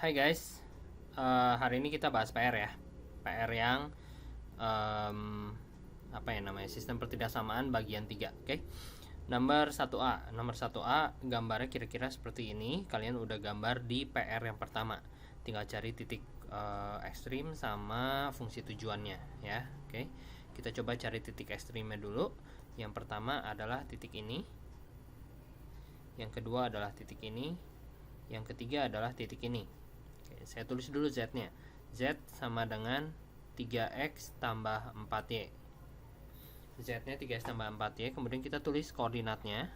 Hai guys, hari ini kita bahas PR ya. PR yang em, apa ya namanya, sistem pertidaksamaan bagian 3. Oke. Nomor 1A. Nomor 1A gambarnya kira-kira seperti ini. Kalian udah gambar di PR yang pertama. Tinggal cari titik ekstrim sama fungsi tujuannya ya. Oke. Kita coba cari titik ekstrimnya dulu. Yang pertama adalah titik ini. Yang kedua adalah titik ini. Yang ketiga adalah titik ini. Oke, saya tulis dulu Z-nya. Z sama dengan 3X tambah 4Y. Z-nya 3X tambah 4Y. Kemudian kita tulis koordinatnya.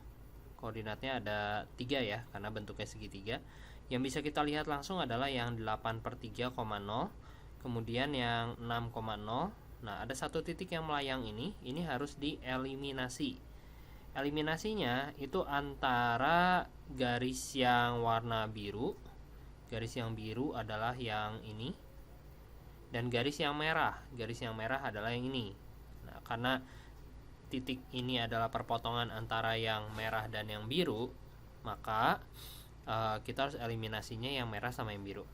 Koordinatnya ada 3 ya, karena bentuknya segitiga. Yang bisa kita lihat langsung adalah yang 8/3,0. Kemudian yang 6,0. Nah, ada satu titik yang melayang ini. Ini harus dieliminasi. Eliminasinya itu antara garis yang warna biru. Garis yang biru adalah yang ini. Dan garis yang merah adalah yang ini. Nah, karena titik ini adalah perpotongan antara yang merah dan yang biru, maka kita harus eliminasinya yang merah sama yang biru.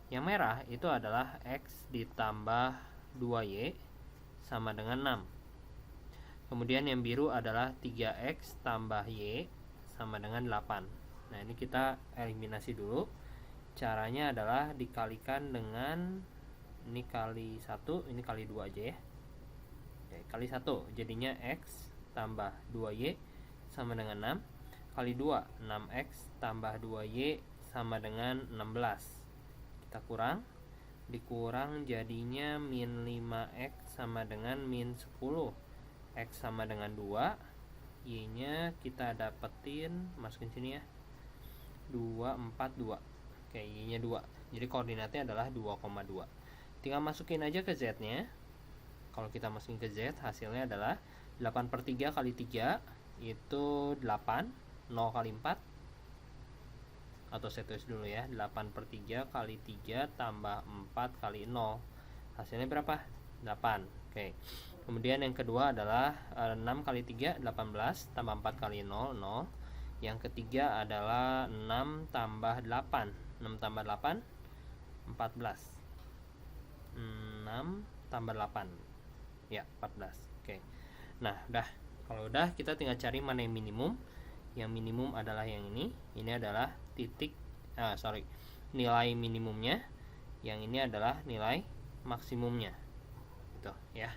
Yang merah itu adalah X ditambah 2Y sama dengan 6. Kemudian yang biru adalah 3X tambah Y sama dengan 8. Nah, ini kita eliminasi dulu. Caranya adalah dikalikan dengan ini kali 1, ini kali 2 aja ya. Oke, kali 1 jadinya X tambah 2Y sama dengan 6. Kali 2, 6X tambah 2Y sama dengan 16. Kita kurang. Dikurang jadinya min 5X sama dengan min 10. X sama dengan 2. Y nya kita dapetin, masukin sini ya, 2, 4, 2. Oke, Y nya 2. Jadi koordinatnya adalah 2,2. Tinggal masukin aja ke Z nya. Kalau kita masukin ke Z, hasilnya adalah 8/3 kali 3 itu 8. 0 kali 4, atau saya tulis dulu ya, 8/3 kali 3 tambah 4 kali 0. Hasilnya berapa? 8. Oke. Kemudian yang kedua adalah 6 kali 3, 18 tambah 4 kali 0, 0. Yang ketiga adalah 6 tambah 8. 6 tambah 8, 14. 6 tambah 8. Ya, 14. Oke. Nah, udah. Kalau udah, kita tinggal cari mana yang minimum. Yang minimum adalah yang ini. Ini adalah nilai minimumnya. Yang ini adalah nilai maksimumnya. Gitu ya.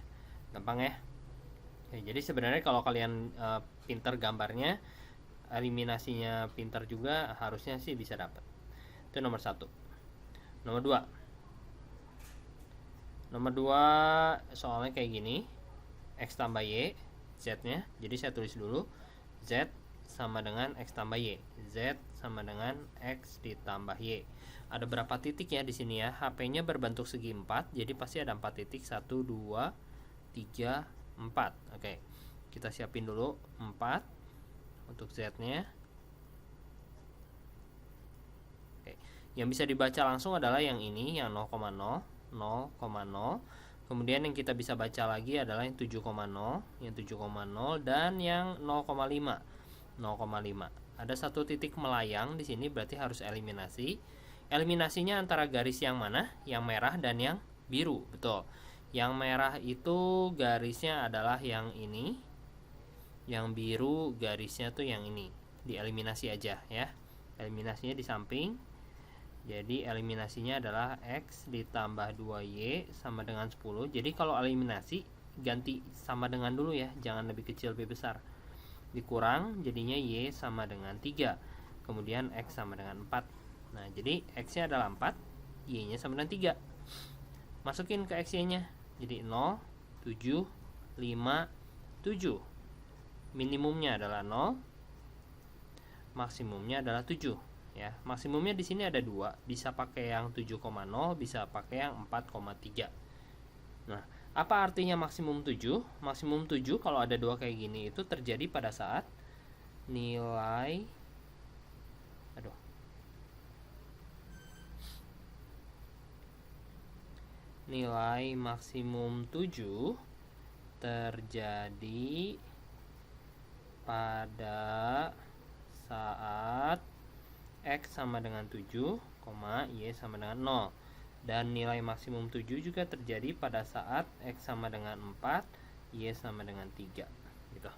Gampang ya. Oke, jadi sebenarnya kalau kalian pinter gambarnya, eliminasinya pinter juga, harusnya sih bisa dapat. Itu nomor 1. Nomor 2. Nomor 2 soalnya kayak gini. X tambah Y, Z-nya. Jadi saya tulis dulu Z sama dengan X tambah Y. Z sama dengan X ditambah Y. Ada berapa titik ya di sini ya? HP-nya berbentuk segi 4, jadi pasti ada 4 titik. 1, 2, 3, 4. Oke. Kita siapin dulu 4 untuk Z-nya. Oke. Yang bisa dibaca langsung adalah yang ini, yang 0,0, 0,0. Kemudian yang kita bisa baca lagi adalah yang 7,0, yang 7,0 dan yang 0,5. 0,5. Ada satu titik melayang di sini, berarti harus eliminasi. Eliminasinya antara garis yang mana? Yang merah dan yang biru. Betul. Yang merah itu garisnya adalah yang ini. Yang biru garisnya tuh yang ini. Dieliminasi aja ya. Eliminasinya di samping. Jadi eliminasinya adalah X ditambah 2Y sama dengan 10. Jadi kalau eliminasi ganti sama dengan dulu ya, jangan lebih kecil lebih besar. Dikurang jadinya Y sama dengan 3. Kemudian X sama dengan 4. Nah, jadi X nya adalah 4, Y nya sama dengan 3. Masukin ke X nya. Jadi 0, 7, 5, 7. Minimumnya adalah 0, maksimumnya adalah 7. Ya, maksimumnya di sini ada 2, bisa pakai yang 7,0, bisa pakai yang 4,3. Nah, apa artinya maksimum 7? Maksimum 7 kalau ada 2 kayak gini itu terjadi pada saat nilai nilai maksimum 7 terjadi pada saat X sama dengan 7, Y sama dengan 0. Dan nilai maksimum 7 juga terjadi pada saat X sama dengan 4, Y sama dengan 3 gitu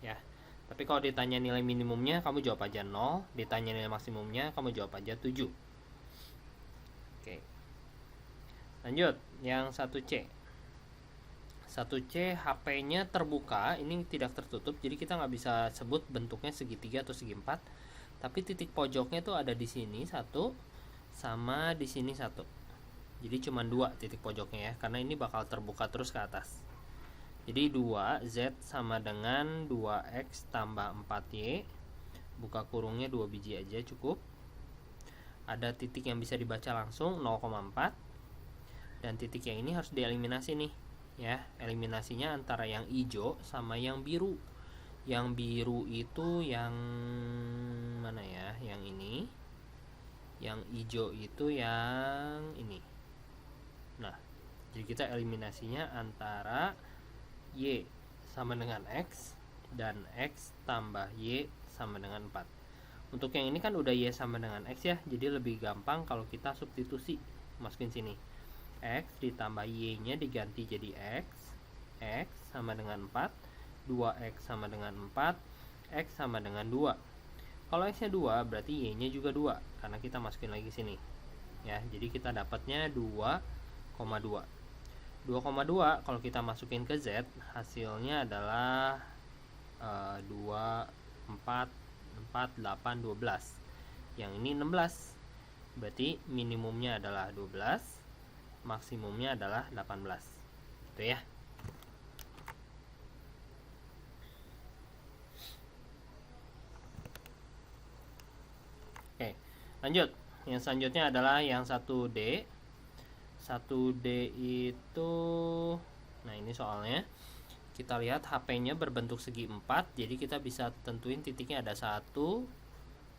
ya. Tapi kalau ditanya nilai minimumnya kamu jawab aja 0, ditanya nilai maksimumnya kamu jawab aja 7. Oke. Lanjut, yang 1C. 1C HP-nya terbuka, ini tidak tertutup, jadi kita nggak bisa sebut bentuknya segitiga atau segi 4. Tapi titik pojoknya tuh ada di sini 1 sama di sini 1. Jadi cuma 2 titik pojoknya ya, karena ini bakal terbuka terus ke atas. Jadi 2 Z sama dengan 2X tambah 4Y. Buka kurungnya 2 biji aja cukup. Ada titik yang bisa dibaca langsung 0,4. Dan titik yang ini harus dieliminasi nih ya. Eliminasinya antara yang hijau sama yang biru. Yang biru itu yang mana ya? Yang ini. Yang hijau itu yang ini. Nah, jadi kita eliminasinya antara Y sama dengan X dan X tambah Y sama dengan 4. Untuk yang ini kan udah Y sama dengan X ya, jadi lebih gampang kalau kita substitusi. Masukin sini X ditambah Y nya diganti jadi X. X sama dengan 4, 2X sama dengan 4, X sama dengan 2. Kalau X nya 2 berarti Y nya juga 2, karena kita masukin lagi sini ya. Jadi kita dapatnya 2,2. 2,2 kalau kita masukin ke Z hasilnya adalah 2, 4, 4, 8, 12. Yang ini 16. Berarti minimumnya adalah 12, maksimumnya adalah 18. Itu ya. Oke, lanjut. Yang selanjutnya adalah yang 1D. 1D itu, nah ini soalnya kita lihat HP-nya berbentuk segi 4, jadi kita bisa tentuin titiknya ada 1,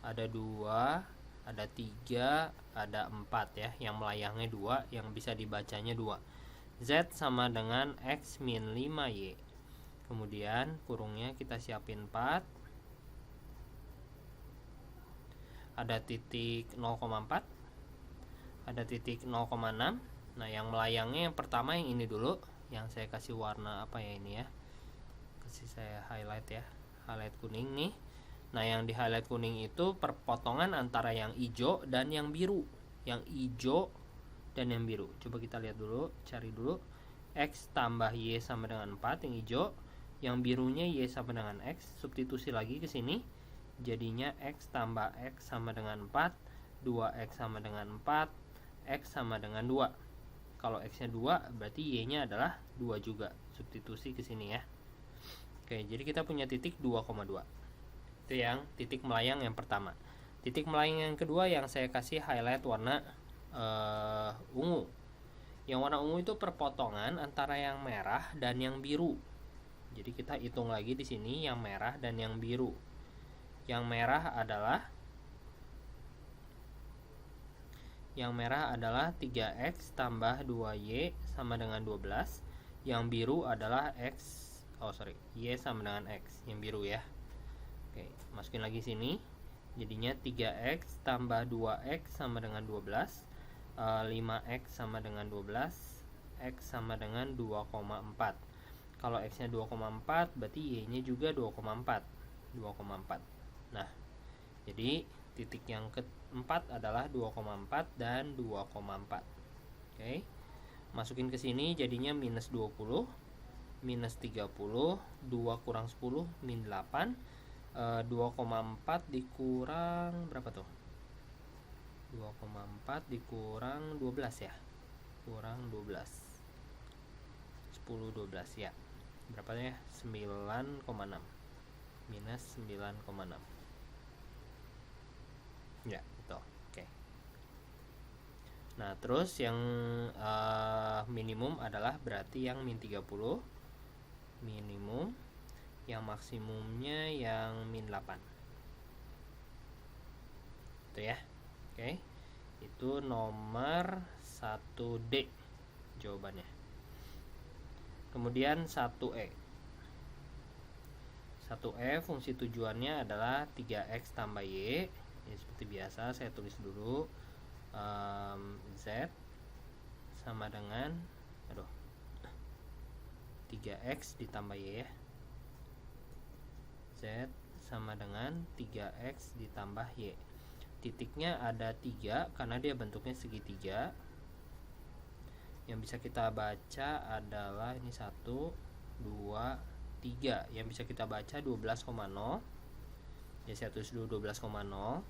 ada 2, ada 3, ada 4 ya. Yang melayangnya 2, yang bisa dibacanya 2. Z sama dengan X min 5Y. Kemudian kurungnya kita siapin 4. Ada titik 0,4, ada titik 0,6. Nah, yang melayangnya yang pertama yang ini dulu, yang saya kasih warna apa ya ini ya, kasih saya highlight ya, highlight kuning nih. Nah, yang di highlight kuning itu perpotongan antara yang hijau dan yang biru. Yang hijau dan yang biru. Coba kita lihat dulu, cari dulu. X tambah Y sama dengan 4 yang hijau, yang birunya Y sama dengan X. Substitusi lagi ke sini, jadinya X tambah X sama dengan 4, 2X sama dengan 4, X sama dengan 2. Kalau X nya 2 berarti Y nya adalah 2 juga. Substitusi ke sini ya. Oke, jadi kita punya titik 2,2. Itu yang titik melayang yang pertama. Titik melayang yang kedua yang saya kasih highlight warna ungu. Yang warna ungu itu perpotongan antara yang merah dan yang biru. Jadi kita hitung lagi di sini yang merah dan yang biru. Yang merah adalah 3X tambah 2Y sama dengan 12. Yang biru adalah Y sama dengan X. Yang biru ya. Oke, masukin lagi sini. Jadinya 3X tambah 2X sama dengan 12. 5X sama dengan 12. X sama dengan 2,4. Kalau X nya 2,4 berarti Y nya juga 2,4. 2,4. Nah, jadi titik yang keempat adalah 2,4 dan 2,4. Oke. Masukin ke sini jadinya minus 20, minus 30, 2 kurang 10, min 8. 2,4 dikurang berapa tuh? 2,4 dikurang 12 ya. Kurang 12. 10, 12 ya. Berapa ya? 9,6. Minus 9,6. Ya, betul. Oke. Nah, terus yang minimum adalah berarti yang min 30 minimum, yang maksimumnya yang min 8. Itu ya. Oke. Itu nomor 1D jawabannya. Kemudian 1E. 1E fungsi tujuannya adalah 3X tambah Y. Ini seperti biasa saya tulis dulu, Z sama dengan 3x ditambah Y ya. Z sama dengan 3x ditambah Y. Titiknya ada 3 karena dia bentuknya segitiga. Yang bisa kita baca adalah ini 1, 2, 3. Yang bisa kita baca 12,0. Ya saya tulis dulu 12,0.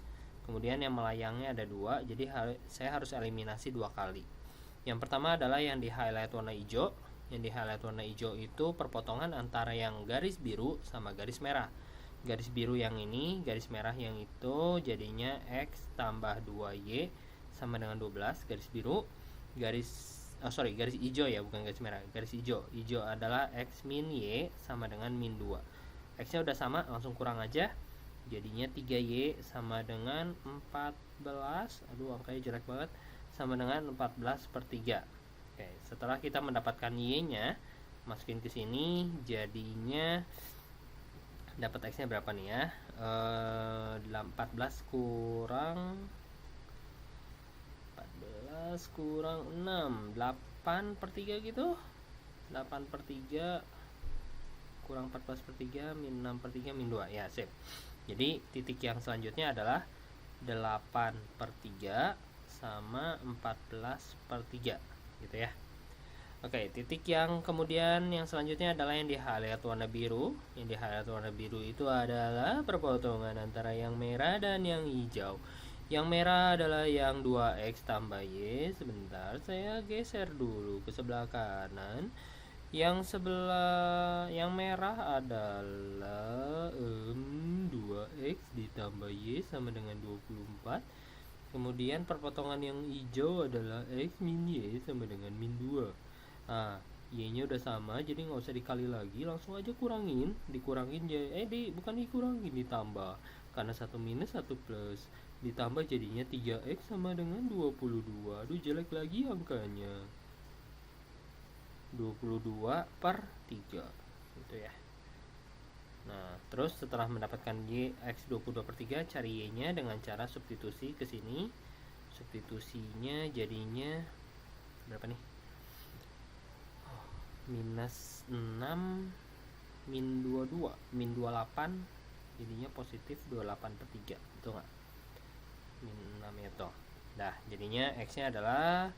Kemudian yang melayangnya ada 2, jadi saya harus eliminasi 2 kali. Yang pertama adalah yang di highlight warna hijau. Yang di highlight warna hijau itu perpotongan antara yang garis biru sama garis merah. Garis biru yang ini, garis merah yang itu, jadinya X tambah 2Y sama dengan 12. Garis biru, garis hijau ya, bukan garis merah. Garis hijau, hijau adalah X min Y sama dengan min 2. X nya udah sama, langsung kurang aja. Jadinya 3Y sama dengan 14. Aduh, angkanya jelek banget. Sama dengan 14/3. Oke, setelah kita mendapatkan Y-nya, masukin ke sini, jadinya dapat X-nya berapa nih ya? 14 kurang 6, 8/3 gitu. 8/3 kurang 14/3 min 6/3 min 2. Ya, sip. Jadi titik yang selanjutnya adalah 8/3 sama 14/3 gitu ya. Oke, titik yang kemudian yang selanjutnya adalah yang di highlight warna biru. Yang di highlight warna biru itu adalah perpotongan antara yang merah dan yang hijau. Yang merah adalah yang 2x tambah y. Sebentar, saya geser dulu ke sebelah kanan. Yang merah adalah 2x ditambah y sama dengan 24. Kemudian perpotongan yang hijau adalah x min y sama dengan min 2. Nah, y nya udah sama, jadi nggak usah dikali lagi, langsung aja dikurangin bukan dikurangin, ditambah, karena 1 minus 1 plus, ditambah jadinya 3x sama dengan 22. Aduh, jelek lagi angkanya, 22/3 gitu ya. Nah, terus setelah mendapatkan y x 22/3, cari y nya dengan cara substitusi ke sini. Substitusinya jadinya berapa nih? Minus 6 min 22 min 28, jadinya positif 28/3, itu enggak? Min 6 ya toh. Nah, jadinya x nya adalah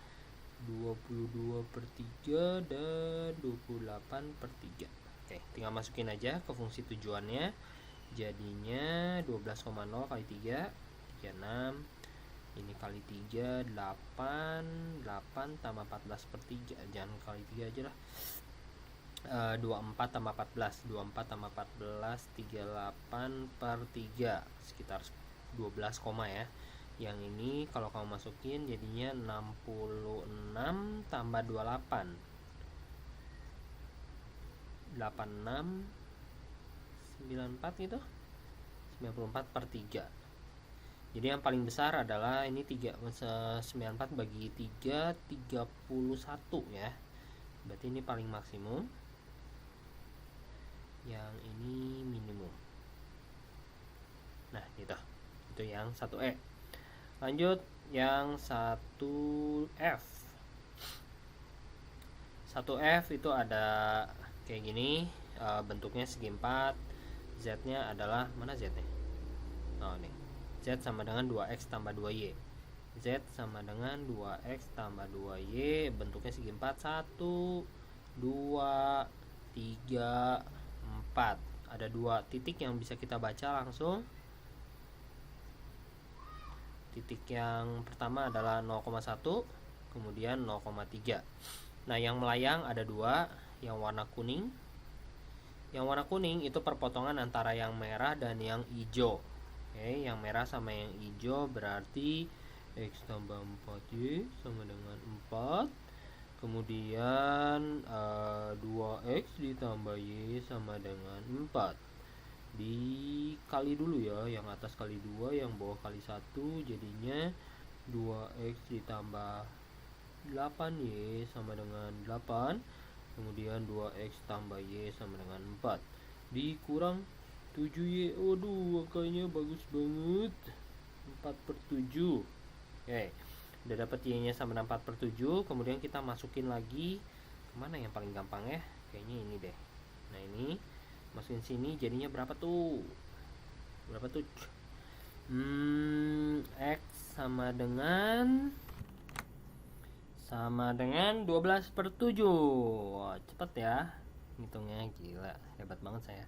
22/3 dan 28/3. Oke, tinggal masukin aja ke fungsi tujuannya. Jadinya 12,0 kali 3, 36. Ini kali 3, 8. 8 tambah 14/3. Jangan kali 3 aja lah. 24 tambah 14. 24 tambah 14, 38/3. Sekitar 12, ya. Yang ini kalau kamu masukin jadinya 66 tambah 28. 86 94 gitu. 94/3. Jadi yang paling besar adalah ini 94 bagi 3, 31 ya. Berarti ini paling maksimum. Yang ini minimum. Nah, gitu. Itu yang 1E. Lanjut yang 1F. 1F itu ada kayak gini, bentuknya segi 4. Z-nya adalah, mana Z-nya? Oh, nih. Z sama dengan 2x tambah 2y. Z sama dengan 2x tambah 2y, bentuknya segi 4. 1, 2, 3, 4. Ada 2 titik yang bisa kita baca langsung. Titik yang pertama adalah 0,1, kemudian 0,3. Nah, yang melayang ada 2, yang warna kuning. Yang warna kuning itu perpotongan antara yang merah dan yang hijau. Oke, yang merah sama yang hijau berarti x tambah 4y sama dengan 4. Kemudian 2x ditambah y sama dengan 4. Dikali dulu ya, yang atas kali 2, yang bawah kali 1, jadinya 2x ditambah 8y sama dengan 8. Kemudian 2x tambah y sama dengan 4. Dikurang 7y. Waduh, angkanya bagus banget. 4/7. Oke, udah dapat Y-nya sama dengan 4/7. Kemudian kita masukin lagi kemana yang paling gampang ya, kayaknya ini deh. Nah ini masukin sini, jadinya berapa tuh? X sama dengan 12/7. Wah, cepet ya ngitungnya, gila, hebat banget saya.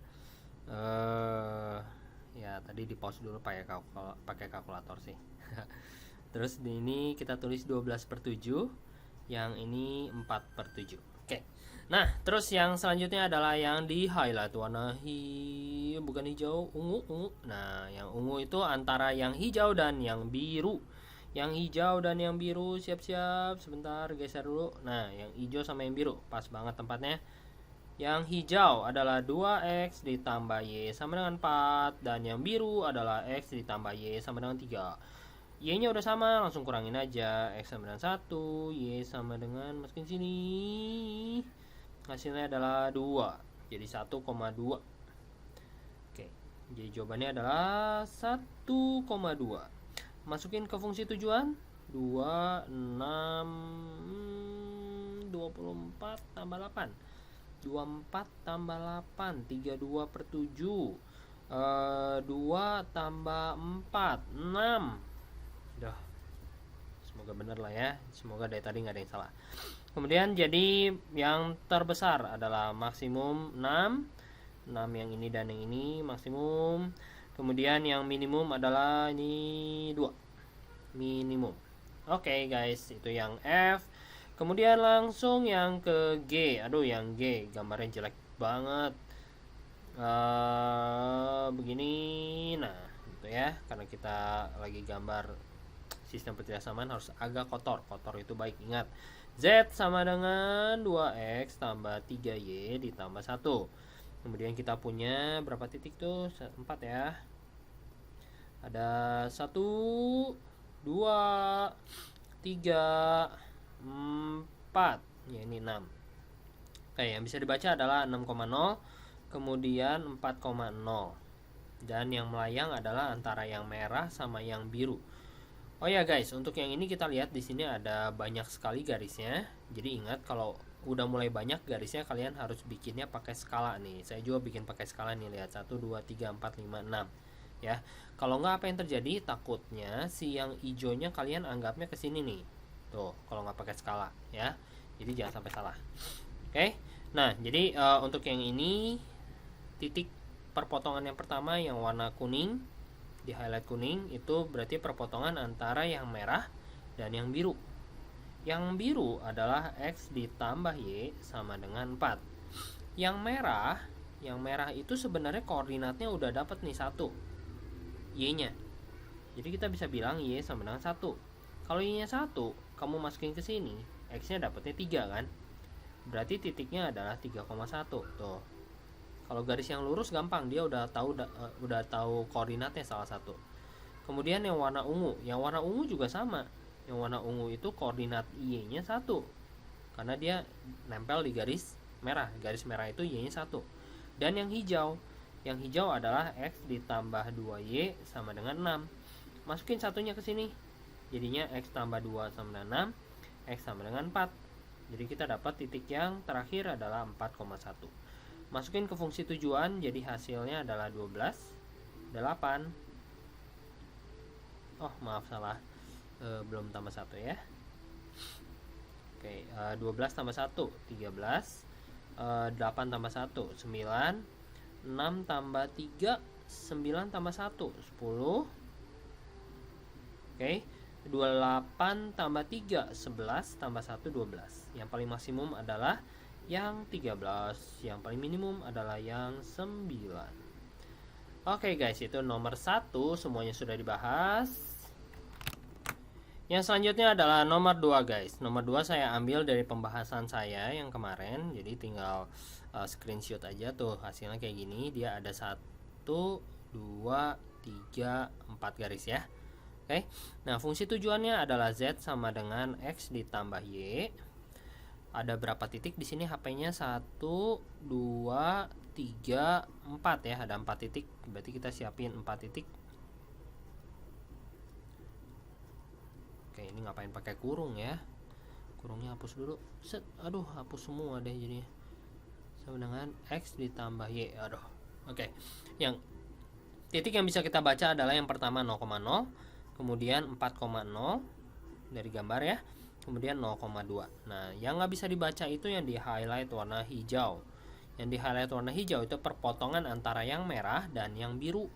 Ya tadi di pause dulu pakai kalkulator sih. Terus di ini kita tulis 12/7, yang ini 4/7. Oke. Nah, terus yang selanjutnya adalah yang di highlight warna bukan hijau, ungu. Nah, yang ungu itu antara yang hijau dan yang biru. Yang hijau dan yang biru, siap-siap, sebentar geser dulu. Nah, yang hijau sama yang biru pas banget tempatnya. Yang hijau adalah 2x ditambah y sama dengan 4, dan yang biru adalah x ditambah y sama dengan 3. Y-nya udah sama, langsung kurangin aja. X sama dengan 1, Y sama dengan, masukin sini, hasilnya adalah 2, jadi 1,2. Oke, jadi jawabannya adalah 1,2. Masukin ke fungsi tujuan, 2, 6, 24 tambah 8, 24 tambah 8, 32/7, 2 tambah 4, 6. Udah, semoga bener lah ya, semoga dari tadi nggak ada yang salah. Kemudian jadi yang terbesar adalah maksimum 6 yang ini dan yang ini maksimum. Kemudian yang minimum adalah ini 2 minimum. Oke guys, itu yang F. Kemudian langsung yang ke G. Aduh, yang G gambarnya jelek banget. Begini, nah gitu ya, karena kita lagi gambar sistem pertidasamaan harus agak kotor itu baik. Ingat, Z sama dengan 2x tambah 3y ditambah 1. Kemudian kita punya berapa titik tuh? 4 ya. Ada 1, 2, 3, 4. Ya, ini 6. Oke, yang bisa dibaca adalah 6,0, kemudian 4,0. Dan yang melayang adalah antara yang merah sama yang biru. Oh ya guys, untuk yang ini kita lihat di sini ada banyak sekali garisnya. Jadi ingat, kalau udah mulai banyak garisnya kalian harus bikinnya pakai skala nih. Saya juga bikin pakai skala nih, lihat 1 2 3 4 5 6 ya. Kalau nggak, apa yang terjadi? Takutnya si yang hijaunya kalian anggapnya ke sini nih. Tuh, kalau nggak pakai skala ya. Jadi jangan sampai salah. Oke. Nah, jadi untuk yang ini titik perpotongan yang pertama yang warna kuning, di highlight kuning, itu berarti perpotongan antara yang merah dan yang biru. Yang biru adalah X ditambah Y sama dengan 4. Yang merah itu sebenarnya koordinatnya udah dapat nih 1, Y-nya. Jadi kita bisa bilang Y sama dengan 1. Kalau Y-nya 1, kamu masukin ke sini, X-nya dapatnya 3 kan? Berarti titiknya adalah 3,1. Tuh. Kalau garis yang lurus gampang, dia udah tahu koordinatnya salah satu. Kemudian yang warna ungu juga sama. Yang warna ungu itu koordinat Y-nya 1, karena dia nempel di garis merah. Garis merah itu Y-nya 1. Dan yang hijau adalah X ditambah 2Y sama dengan 6. Masukin satunya ke sini, jadinya X tambah 2 sama dengan 6, X sama dengan 4. Jadi kita dapat titik yang terakhir adalah 4,1. Masukin ke fungsi tujuan, jadi hasilnya adalah 12, 8. Oh maaf, salah, belum tambah 1 ya. Oke, 12 tambah 1 13, 8 tambah 1 9, 6 tambah 3 9 tambah 1 10. Oke, 28 tambah 3 11 tambah 1 12. Yang paling maksimum adalah yang 13, yang paling minimum adalah yang 9. Oke guys, itu nomor 1 semuanya sudah dibahas. Yang selanjutnya adalah nomor 2 guys. Nomor 2 saya ambil dari pembahasan saya yang kemarin. Jadi tinggal screenshot aja tuh, hasilnya kayak gini. Dia ada 1, 2, 3, 4 garis ya. Oke. Nah, fungsi tujuannya adalah Z sama dengan X ditambah Y. Ada berapa titik di sini? HP-nya 1, 2, 3, 4 ya. Ada 4 titik. Berarti kita siapin 4 titik. Oke, ini ngapain pakai kurung ya? Kurungnya hapus dulu. Set, aduh, hapus semua deh jadinya. Sama dengan X ditambah Y. Aduh. Oke. Yang titik yang bisa kita baca adalah yang pertama 0,0, kemudian 4,0 dari gambar ya, kemudian 0,2. Nah, yang nggak bisa dibaca itu yang di highlight warna hijau. Yang di highlight warna hijau itu perpotongan antara yang merah dan yang biru.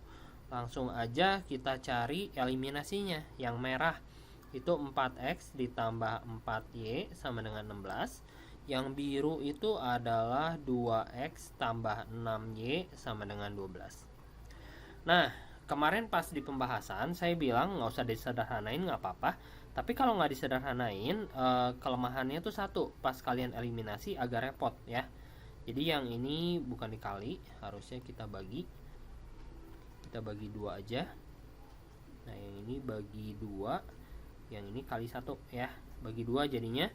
Langsung aja kita cari eliminasinya. Yang merah itu 4X ditambah 4Y sama dengan 16. Yang biru itu adalah 2X tambah 6Y sama dengan 12. Nah, kemarin pas di pembahasan saya bilang nggak usah disederhanain, nggak apa-apa. Tapi kalau nggak disederhanain, kelemahannya tuh satu, pas kalian eliminasi agak repot ya. Jadi yang ini bukan dikali, harusnya kita bagi dua aja. Nah, yang ini bagi 2, yang ini kali 1 ya. Bagi 2 jadinya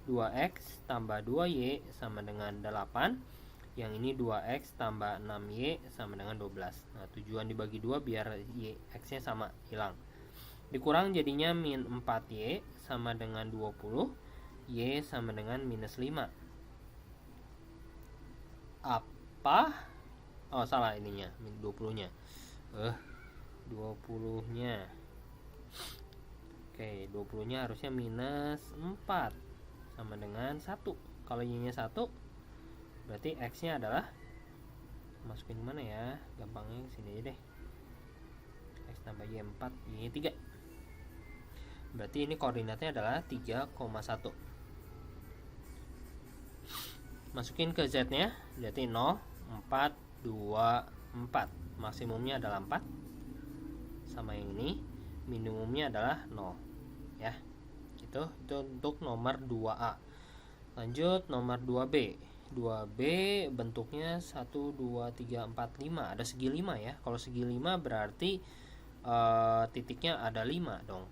2X tambah 2Y sama dengan 8. Yang ini 2X tambah 6Y sama dengan 12. Nah, tujuan dibagi 2 biar Y, X nya sama, hilang. Dikurang jadinya min 4Y sama dengan 20. Y sama dengan minus 5. Apa? Oh, salah ininya, min 20 nya 20 nya. Oke, 20 nya harusnya minus 4 sama dengan 1. Kalau Y nya 1, berarti X nya adalah, masukin mana ya, gampangnya sini aja deh, X tambah Y 4, Y 3. Berarti ini koordinatnya adalah 3,1. Masukin ke Z nya, berarti 0, 4, 2, 4. Maksimumnya adalah 4. Sama yang ini, minimumnya adalah 0 ya. Itu untuk nomor 2A. Lanjut nomor 2B. 2B bentuknya 1, 2, 3, 4, 5. Ada segi 5 ya. Kalau segi 5 berarti titiknya ada 5 dong.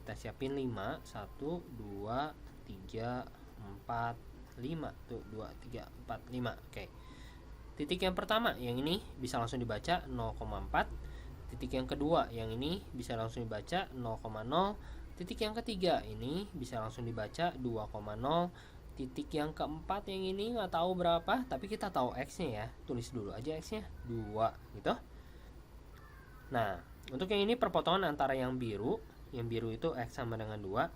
Kita siapin 5. 1, 2, 3, 4, 5. Tuh, 2, 3, 4, 5. Oke. Titik yang pertama yang ini bisa langsung dibaca 0,4. Titik yang kedua yang ini bisa langsung dibaca 0,0. Titik yang ketiga ini bisa langsung dibaca 2,0. Titik yang keempat yang ini nggak tahu berapa, tapi kita tahu X nya ya. Tulis dulu aja X nya 2 gitu. Nah, untuk yang ini perpotongan antara yang biru itu X sama dengan 2,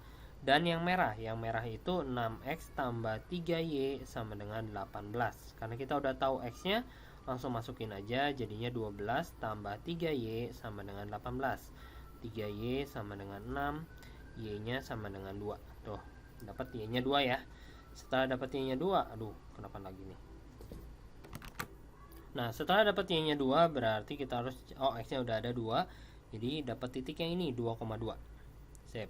dan yang merah itu 6X tambah 3Y sama dengan 18. Karena kita udah tahu X nya, langsung masukin aja, jadinya 12 tambah 3Y sama dengan 18. 3Y sama dengan 6, Y nya sama dengan 2. Tuh, dapat Y nya 2 ya. Setelah dapat Y nya 2, aduh, kenapa lagi nih? Nah, setelah dapat Y nya 2, berarti kita harus, X nya udah ada 2, jadi dapat titik yang ini 2,2. Sip.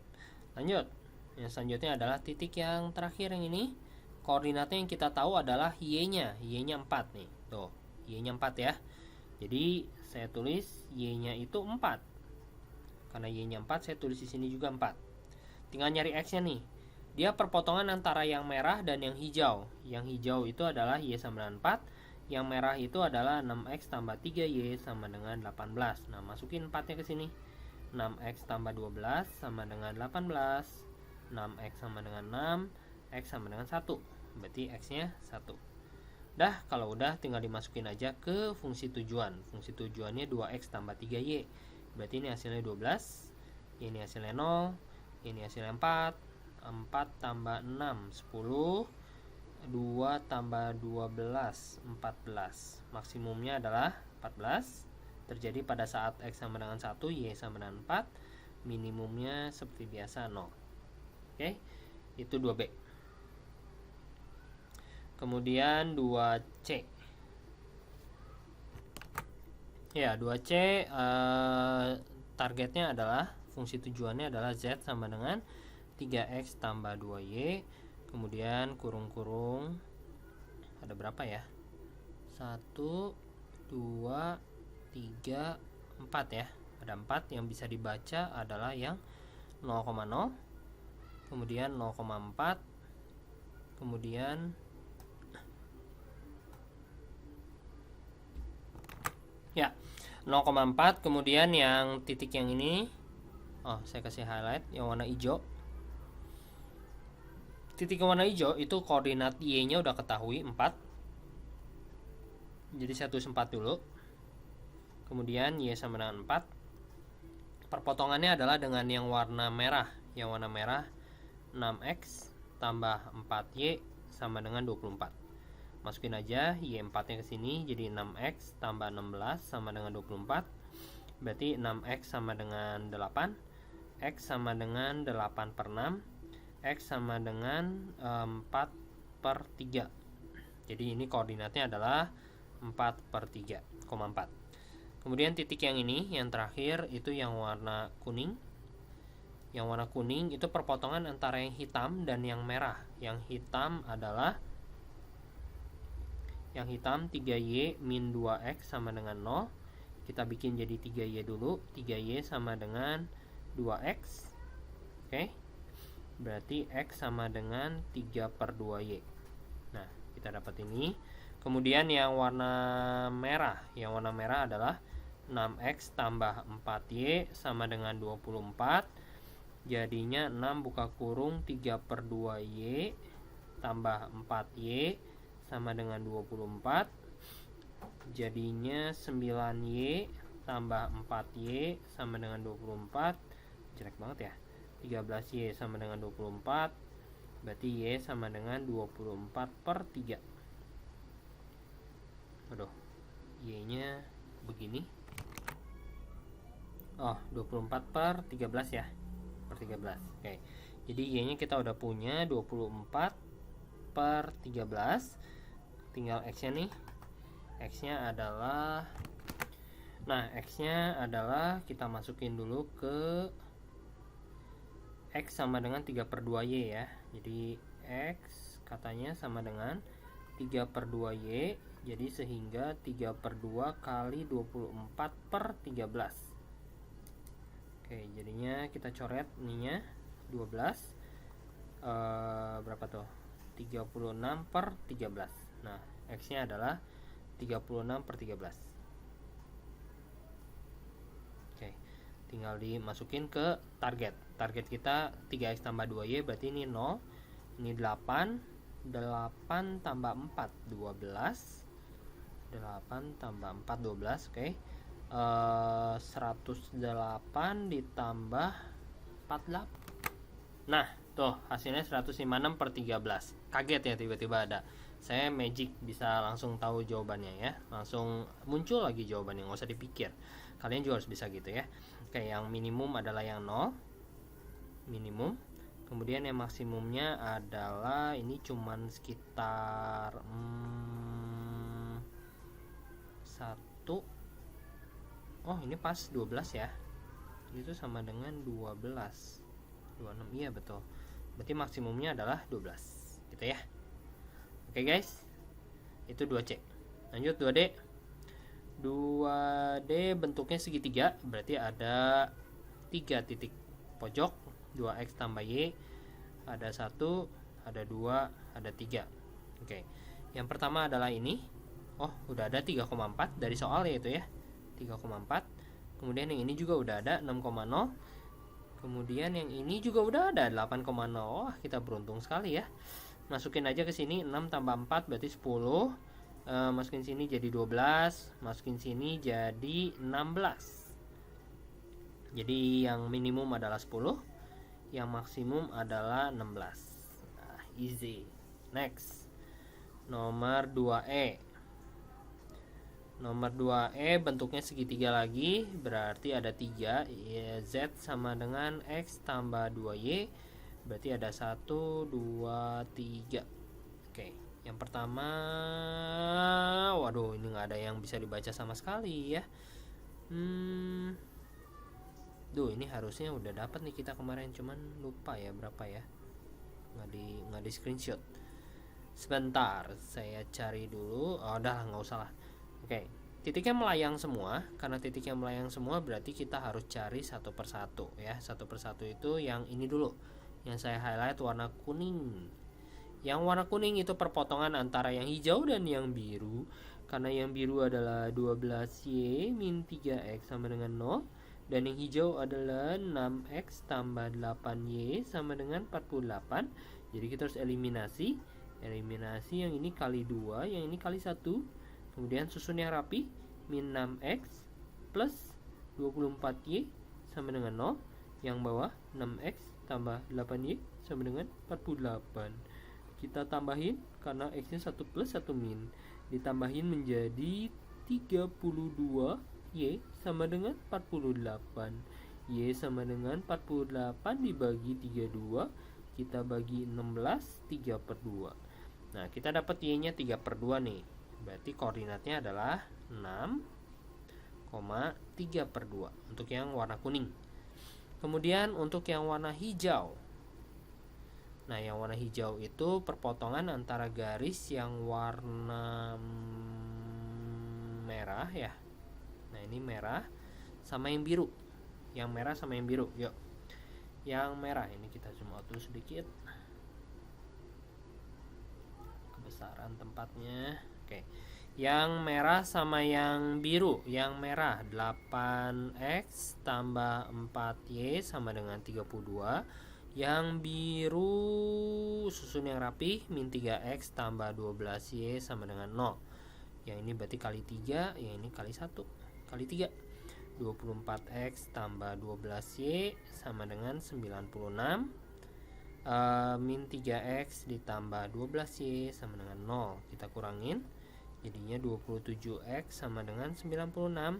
Lanjut. Yang selanjutnya adalah titik yang terakhir yang ini. Koordinatnya yang kita tahu adalah Y nya 4 nih. Tuh, Y nya 4 ya. Jadi saya tulis Y nya itu 4. Karena Y nya 4, saya tulis di sini juga 4. Tinggal nyari X nya nih. Dia perpotongan antara yang merah dan yang hijau. Yang hijau itu adalah Y sama dengan 4. Yang merah itu adalah 6X tambah 3Y sama dengan 18. Nah, masukin 4 nya ke sini. 6X tambah 12 sama dengan 18. 6X sama dengan 6. X sama dengan 1. Berarti X nya 1. Dah, kalau udah tinggal dimasukin aja ke fungsi tujuan. Fungsi tujuannya 2X tambah 3Y. Berarti ini hasilnya 12. Ini hasilnya 0. Ini hasilnya 4. 4 tambah 6, 10. 2 tambah 12, 14. Maksimumnya adalah 14. Terjadi pada saat X sama dengan 1, Y sama dengan 4. Minimumnya seperti biasa 0. Oke, itu 2B. Kemudian 2C. Ya, 2C targetnya adalah, fungsi tujuannya adalah Z sama dengan 3X tambah 2Y. Kemudian kurung-kurung, ada berapa ya? 1, 2, 3, 4 ya. Ada 4. Yang bisa dibaca adalah yang 0,0, kemudian 0,4, kemudian ya 0,4, kemudian yang titik yang ini Oh, saya kasih highlight yang warna hijau. Titik yang warna hijau itu koordinat Y-nya udah ketahui 4. Jadi saya tulis 4 dulu. Kemudian Y sama dengan 4. Perpotongannya adalah dengan yang warna merah. Yang warna merah 6X tambah 4Y sama dengan 24. Masukin aja Y4 nya ke sini, jadi 6X tambah 16 sama dengan 24. Berarti 6X sama dengan 8, X sama dengan 8 per 6, X sama dengan 4 per 3. Jadi ini koordinatnya adalah 4 per 3,4. Kemudian titik yang ini, yang terakhir itu yang warna kuning. Yang warna kuning itu perpotongan antara yang hitam dan yang merah. Yang hitam adalah 3Y min 2X sama dengan 0. Kita bikin jadi 3Y dulu. 3Y sama dengan 2X. Oke. Berarti X sama dengan 3 per 2Y. Nah, kita dapat ini. Kemudian yang warna merah. Yang warna merah adalah 6X tambah 4Y sama dengan 24. Jadinya 6 buka kurung 3 per 2Y tambah 4Y sama dengan 24. Jadinya 9Y tambah 4Y sama dengan 24. Jelek banget ya. 13Y sama dengan 24. Berarti Y sama dengan 24 per 3. Aduh, Y-nya begini. Oh, 24 per 13 ya. Per 13. Oke. Jadi Y-nya kita udah punya 24 per 13. Tinggal X-nya nih. X-nya adalah kita masukin dulu ke X sama dengan 3 per 2Y ya. Jadi X katanya sama dengan 3 per 2Y. Jadi sehingga 3 per 2 kali 24 per 13. Oke, jadinya kita coret ininya 12. Berapa tuh? 36 per 13. Nah, X-nya adalah 36 per 13. Oke, tinggal dimasukin ke target. Target kita 3X tambah 2Y, berarti ini 0. Ini 8. 8 tambah 4, 12. 8 tambah 4, 12. Oke. 108 ditambah 48. Nah, tuh hasilnya 156 per 13. Kaget ya tiba-tiba ada. Saya magic bisa langsung tahu jawabannya ya. Langsung muncul lagi jawabannya, nggak usah dipikir. Kalian juga harus bisa gitu ya. Oke, yang minimum adalah yang 0. Minimum. Kemudian yang maksimumnya adalah ini cuman sekitar 1. Oh, ini pas 12 ya. Itu sama dengan 12. 26, iya betul. Berarti maksimumnya adalah 12. Gitu ya. Oke guys. Itu 2C. Lanjut 2D. 2D bentuknya segitiga, berarti ada 3 titik pojok, 2X tambah Y. Ada 1, ada 2, ada 3. Oke. Yang pertama adalah ini. Oh, udah ada 3,4 dari soal ya itu ya. 3,4. Kemudian yang ini juga udah ada 6,0. Kemudian yang ini juga udah ada 8,0. Wah, kita beruntung sekali ya. Masukin aja ke sini 6 tambah 4 berarti 10. Masukin sini jadi 12. Masukin sini jadi 16. Jadi yang minimum adalah 10. Yang maksimum adalah 16. Nah, easy. Next. Nomor 2E. Nomor 2E bentuknya segitiga lagi, berarti ada 3 ya, Z sama dengan X tambah 2Y, berarti ada 1, 2, 3. Oke, yang pertama, waduh ini nggak ada yang bisa dibaca sama sekali ya. Ini harusnya udah dapat nih kita kemarin, cuman lupa ya berapa ya, nggak di screenshot. Sebentar, saya cari dulu. Oh, udah nggak usah lah. Oke, titiknya melayang semua. Karena titiknya melayang semua berarti kita harus cari satu persatu ya. Satu persatu itu yang ini dulu. Yang saya highlight warna kuning. Yang warna kuning itu perpotongan antara yang hijau dan yang biru. Karena yang biru adalah 12Y min 3X sama dengan 0. Dan yang hijau adalah 6x tambah 8y sama dengan 48. Jadi kita harus eliminasi. Eliminasi, yang ini kali 2, yang ini kali 1. Kemudian susun yang rapi. Min 6x plus 24y sama dengan 0. Yang bawah 6x tambah 8y sama dengan 48. Kita tambahin karena x nya 1 plus 1 min. Ditambahin menjadi 32y sama dengan 48. Y sama dengan 48 dibagi 32, kita bagi 16, 3 per 2. Nah, kita dapat y nya 3 per 2 nih. Berarti koordinatnya adalah 6,3 per 2 untuk yang warna kuning. Kemudian untuk yang warna hijau. Nah, yang warna hijau itu perpotongan antara garis yang warna merah ya. Nah, ini merah sama yang biru. Yang merah sama yang biru. Yuk. Yang merah ini kita zoom out dulu sedikit. Kebesaran tempatnya. Oke. Yang merah sama yang biru. Yang merah 8x tambah 4y sama dengan 32. Yang biru susun yang rapi, min 3x tambah 12y sama dengan 0. Yang ini berarti kali 3, yang ini kali 1. Kali 3. 24x tambah 12y sama dengan 96. Min 3x ditambah 12y sama dengan 0. Kita kurangin. Jadinya 27x sama dengan 96.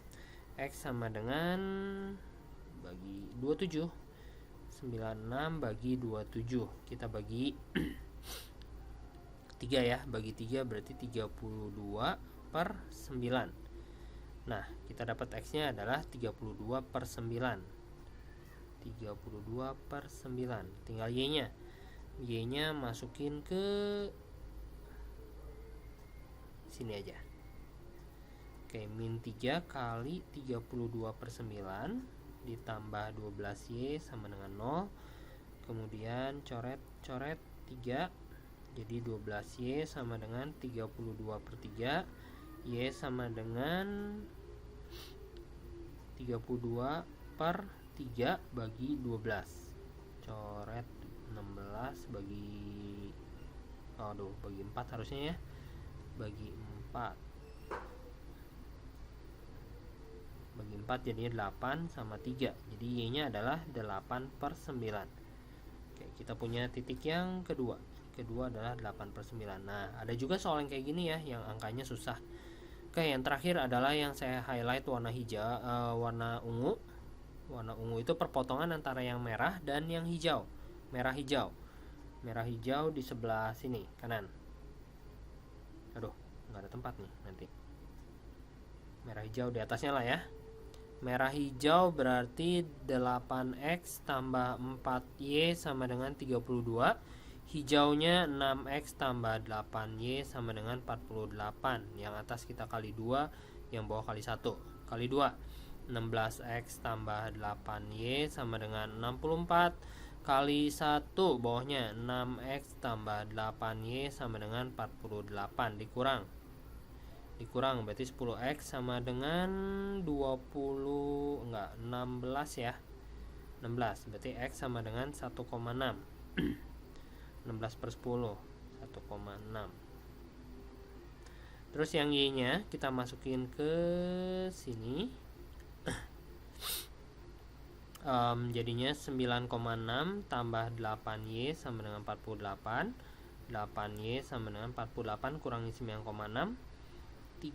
X sama dengan bagi 27. 96 bagi 27. Kita bagi 3 ya. Bagi 3 berarti 32 per 9. Nah, kita dapat X nya adalah 32 per 9. 32 per 9. Tinggal Y nya. Y nya masukin ke sini aja. Oke, min 3 kali 32 per 9 ditambah 12y sama dengan 0. Kemudian coret 3. Jadi 12y sama dengan 32 per 3. Y sama dengan 32 per 3 bagi 12. Coret 16 bagi bagi 4 harusnya ya. Bagi 4. Bagi 4 jadinya 8 sama 3. Jadi Y nya adalah 8 per 9. Oke, kita punya titik yang kedua. Kedua adalah 8 per 9. Nah, ada juga soal yang kayak gini ya, yang angkanya susah. Oke, yang terakhir adalah yang saya highlight warna hijau, warna ungu. Warna ungu itu perpotongan antara yang merah dan yang hijau. Merah hijau. Merah hijau di sebelah sini, kanan. Aduh, nggak ada tempat nih nanti. Merah hijau di atasnya lah ya. Merah hijau berarti 8x tambah 4y sama dengan 32. Hijaunya 6x tambah 8y sama dengan 48. Yang atas kita kali 2, yang bawah kali 1. Kali 2, 16x tambah 8y sama dengan 64. Kali 1, bawahnya 6x tambah 8y sama dengan 48. Dikurang berarti 10x sama dengan 16 ya. 16 berarti x sama dengan 1,6. 16 per 10 1,6. Terus yang y nya kita masukin ke sini. Jadinya 9,6 tambah 8y sama dengan 48. 8y sama dengan 48 kurangi 9,6, 38,4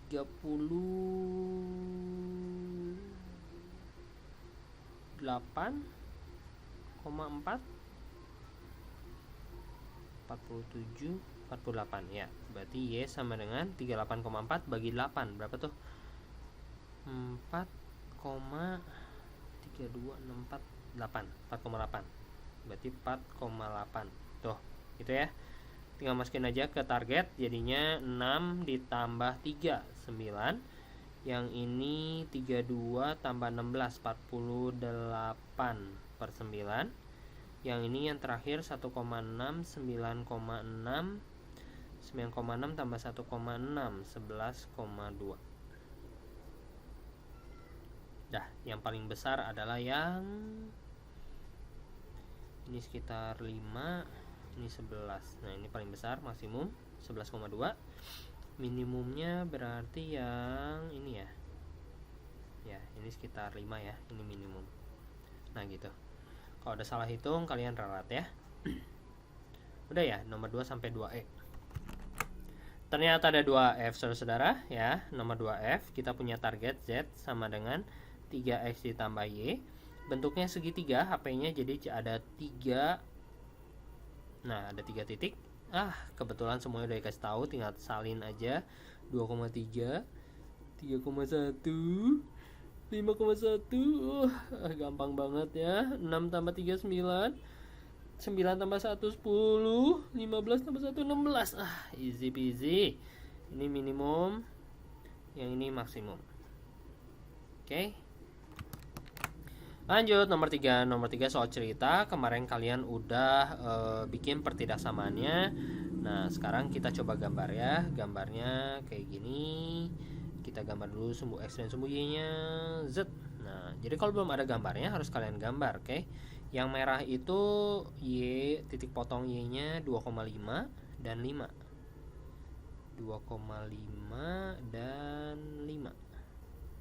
47 48 ya. Berarti Y sama dengan 38,4 bagi 8 berapa tuh? 4,3268 berarti 4,8 tuh gitu ya. Tinggal masukin aja ke target, jadinya 6 ditambah 3 9. Yang ini 32 tambah 16 48 per 9. Yang ini yang terakhir 1,6 9,6 9,6 tambah 1,6 11,2. Dah, yang paling besar adalah yang ini sekitar 5, ini 11. Nah, ini paling besar maksimum 11,2. Minimumnya berarti yang ini ya. Ya, ini sekitar 5 ya, ini minimum. Nah, gitu. Kalau ada salah hitung kalian ralat ya. Udah ya, nomor 2 sampai 2E. Ternyata ada 2F saudara-saudara ya. Nomor 2F kita punya target Z sama dengan 3X ditambah Y. Bentuknya segitiga, HP-nya jadi ada 3. Nah, ada 3 titik. Kebetulan semuanya udah dikasih tahu, tinggal salin aja. 2,3, 3,1, 5,1. Gampang banget ya. 6 tambah 3 9. 9 tambah 1 10. 15 tambah 1 16. Easy peasy. Ini minimum, yang ini maksimum. Oke. Lanjut nomor 3. Nomor 3 soal cerita. Kemarin kalian udah bikin pertidaksamaannya. Nah, sekarang kita coba gambar ya. Gambarnya kayak gini. Kita gambar dulu sumbu X dan sumbu Y-nya Z. Nah, jadi kalau belum ada gambarnya harus kalian gambar, oke? Yang merah itu Y, titik potong Y-nya 2,5 dan 5. 2,5 dan 5.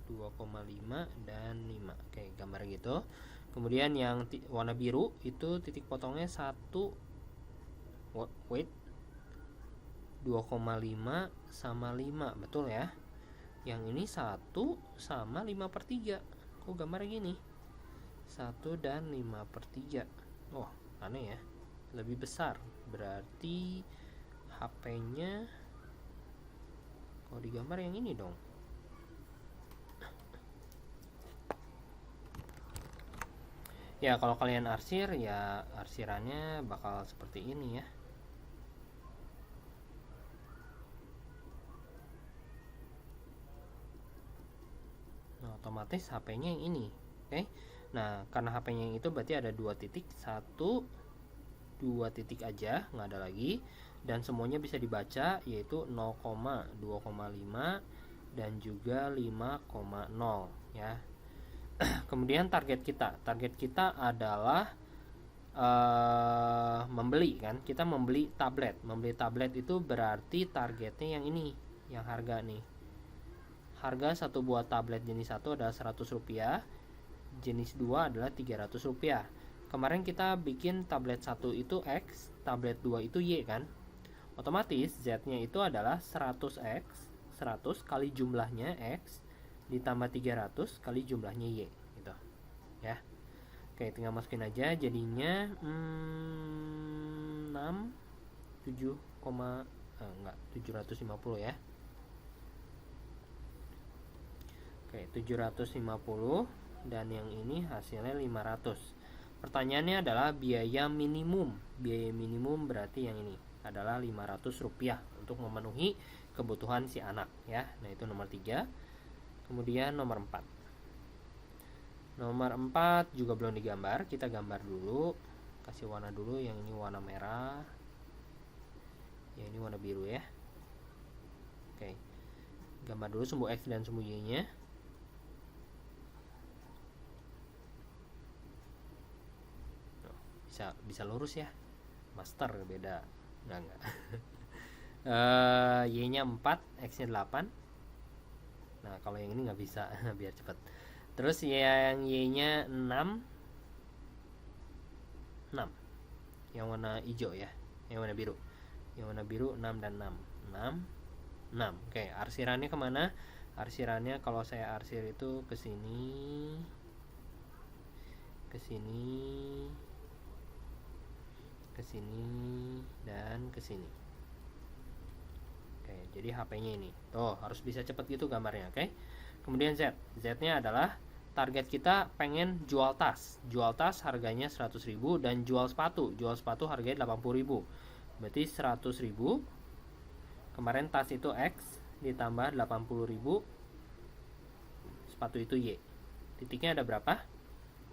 2,5 dan 5. Oke, gambar gitu. Kemudian yang warna biru itu titik potongnya 1 2,5 sama 5. Betul ya. Yang ini 1 sama 5/3. Kok gambar gini? 1 dan 5/3. Oh, aneh ya. Lebih besar. Berarti HP-nya kalau digambar yang ini dong. Ya, kalau kalian arsir ya arsirannya bakal seperti ini ya. Nah, otomatis HP-nya yang ini. Oke. Nah, karena HP-nya yang itu berarti ada 2 titik, 2 titik aja, nggak ada lagi. Dan semuanya bisa dibaca yaitu 0, 2,5 dan juga 5,0 ya. Kemudian target kita adalah membeli kan. Kita membeli tablet itu berarti targetnya yang ini, yang harga nih. Harga satu buah tablet jenis 1 adalah Rp100, jenis 2 adalah Rp300. Kemarin kita bikin tablet 1 itu X, tablet 2 itu Y kan. Otomatis Z-nya itu adalah 100X, 100 kali jumlahnya X ditambah 300 kali jumlahnya Y gitu ya. Oke, tinggal masukin aja jadinya 6 750 ya. Oke, 750 dan yang ini hasilnya 500. Pertanyaannya adalah biaya minimum. Biaya minimum berarti yang ini adalah Rp500 untuk memenuhi kebutuhan si anak ya. Nah, itu nomor 3. Kemudian nomor 4. Nomor 4 juga belum digambar. Kita gambar dulu. Kasih warna dulu. Yang ini warna merah. Yang ini warna biru ya. Oke. Gambar dulu sumbu X dan sumbu Y-nya. Bisa lurus ya. Master beda. Enggak. Y-nya 4, X-nya 8. Nah, kalau yang ini nggak bisa. Biar cepat. Terus yang Y-nya 6. Yang warna hijau ya. Yang warna biru. Yang warna biru 6 dan 6. 6. Oke, arsirannya kemana? Arsirannya kalau saya arsir itu ke sini, ke sini, ke sini, dan ke sini. Oke, jadi HP-nya ini. Tuh, harus bisa cepat gitu gambarnya, oke? Kemudian Z. Z-nya adalah target kita pengen jual tas. Jual tas harganya 100.000 dan jual sepatu. Jual sepatu harganya 80.000. Berarti 100.000. Kemarin tas itu X ditambah 80.000. Sepatu itu Y. Titiknya ada berapa?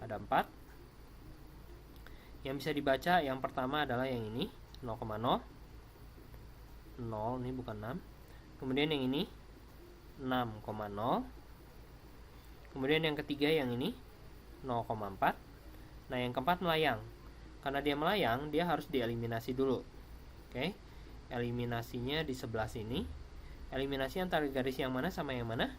Ada 4. Yang bisa dibaca yang pertama adalah yang ini 0,0. 0 ini bukan 6. Kemudian yang ini 6,0. Kemudian yang ketiga yang ini 0,4. Nah yang keempat melayang. Karena dia melayang, dia harus dieliminasi dulu. Oke, eliminasinya di sebelah sini. Eliminasi antara garis yang mana sama yang mana?